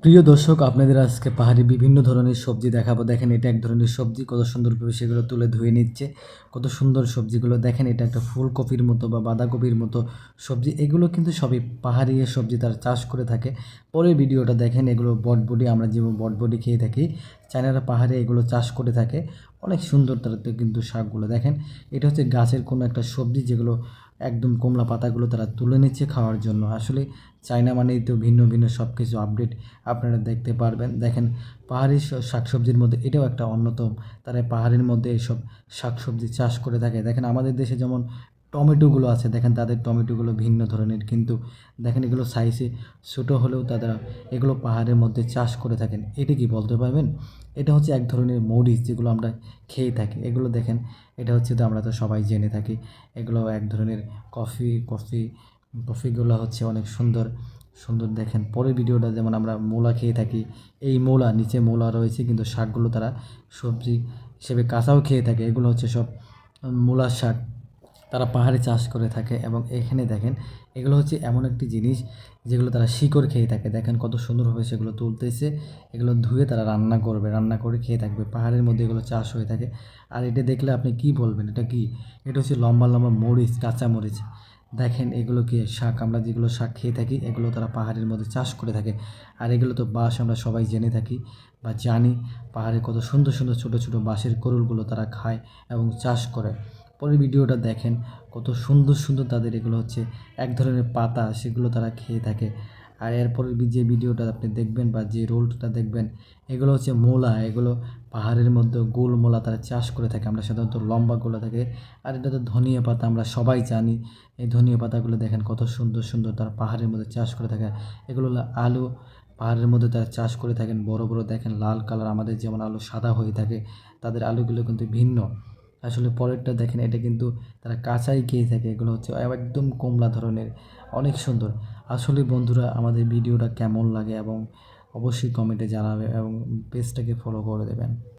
প্রিয় দর্শক, আপনাদের আজকে পাহাড়ি বিভিন্ন ধরনের সবজি দেখাবো। দেখেন, এটা এক ধরনের সবজি, কত সুন্দরভাবে সেগুলো তুলে ধুয়ে নিচ্ছে। কত সুন্দর সবজিগুলো দেখেন, এটা একটা ফুলকপির মতো বা বাঁধাকপির মতো সবজি। এগুলো কিন্তু সবই পাহাড়ি সবজি, তারা চাষ করে থাকে। পরের ভিডিওটা দেখেন, এগুলো বটবডি, আমরা যেমন বটবডি খেয়ে থাকি, চায়নারা পাহাড়ে এগুলো চাষ করে থাকে। অনেক সুন্দর তারা কিন্তু শাকগুলো দেখেন। এটা হচ্ছে গাছের কোনো একটা সবজি, যেগুলো একদম কমলা পাতাগুলো তারা তুলে নিচ্ছে খাওয়ার জন্য। আসলে চায়না মানেই তো ভিন্ন ভিন্ন সব কিছু আপডেট আপনারা দেখতে পারবেন। দেখেন, পাহাড়ি শাকসবজির মধ্যে এটাও একটা অন্যতম। তারা পাহাড়ের মধ্যে এইসব শাকসবজি চাষ করে থাকে। দেখেন, আমাদের দেশে যেমন টমেটোগুলো আছে, দেখেন তাদের টমেটোগুলো ভিন্ন ধরনের, কিন্তু দেখেন এগুলো সাইজে ছোটো হলেও তারা এগুলো পাহাড়ের মধ্যে চাষ করে থাকেন। এটা কি বলতে পারবেন? এটা হচ্ছে এক ধরনের মরিচ, যেগুলো আমরা খেয়ে থাকি। এগুলো দেখেন, এটা হচ্ছে তো আমরা তো সবাই জেনে থাকি, এগুলো এক ধরনের কফিগুলো হচ্ছে অনেক সুন্দর সুন্দর। দেখেন পরের ভিডিওটা, যেমন আমরা মূলা খেয়ে থাকি, এই মূলা, নিচে মূলা রয়েছে, কিন্তু শাকগুলো তারা সবজি হিসেবে কাঁচাও খেয়ে থাকে। এগুলো হচ্ছে সব মূলার শাক, তারা পাহাড়ে চাষ করে থাকে। এবং এখানে দেখেন, এগুলো হচ্ছে এমন একটি জিনিস যেগুলো তারা শিকড় খেয়ে থাকে। দেখেন কত সুন্দরভাবে সেগুলো তুলতেছে, এগুলো ধুয়ে তারা রান্না করবে, রান্না করে খেয়ে থাকবে। পাহাড়ের মধ্যে এগুলো চাষ হয়ে থাকে। আর এটা দেখলে আপনি কি বলবেন, এটা কি? এটা হচ্ছে লম্বা লম্বা মরিচ, কাঁচা মরিচ। দেখেন এগুলো কি শাক, আমরা যেগুলো শাক খেয়ে থাকি, এগুলো তারা পাহাড়ের মধ্যে চাষ করে থাকে। আর এগুলো তো বাঁশ, আমরা সবাই জেনে থাকি বা জানি, পাহাড়ে কত সুন্দর সুন্দর ছোটো ছোটো বাঁশের কোরুলগুলো তারা খায় এবং চাষ করে। পরের ভিডিওটা দেখেন, কত সুন্দর সুন্দর তাদের এগুলো হচ্ছে এক ধরনের পাতা, সেগুলো তারা খেয়ে থাকে। আর এরপরের যে ভিডিওটা আপনি দেখবেন বা যে রোলটা দেখবেন, এগুলো হচ্ছে মূলা। এগুলো পাহাড়ের মধ্যে গোল মূলা তারা চাষ করে থাকে, আমরা সাধারণত লম্বা গোলা থাকে। আর এটা তো ধনিয়া পাতা, আমরা সবাই জানি। এই ধনিয়া পাতাগুলো দেখেন কত সুন্দর সুন্দর তারা পাহাড়ের মধ্যে চাষ করে থাকে। এগুলো হলো আলু, পাহাড়ের মধ্যে তারা চাষ করে থাকেন বড় বড়, দেখেন লাল কালার। আমাদের যেমন আলু সাদা হয়ে থাকে, তাদের আলুগুলো কিন্তু ভিন্ন। আসলে পরেরটা দেখেন, এটা কিন্তু তারা কাঁচাই খেয়ে থাকে। এগুলো হচ্ছে একদম কমলা ধরনের, অনেক সুন্দর। আসলে বন্ধুরা, আমাদের ভিডিওটা কেমন লাগে এবং অবশ্যই কমেন্টে জানাবে এবং পেজটাকে ফলো করে দেবেন।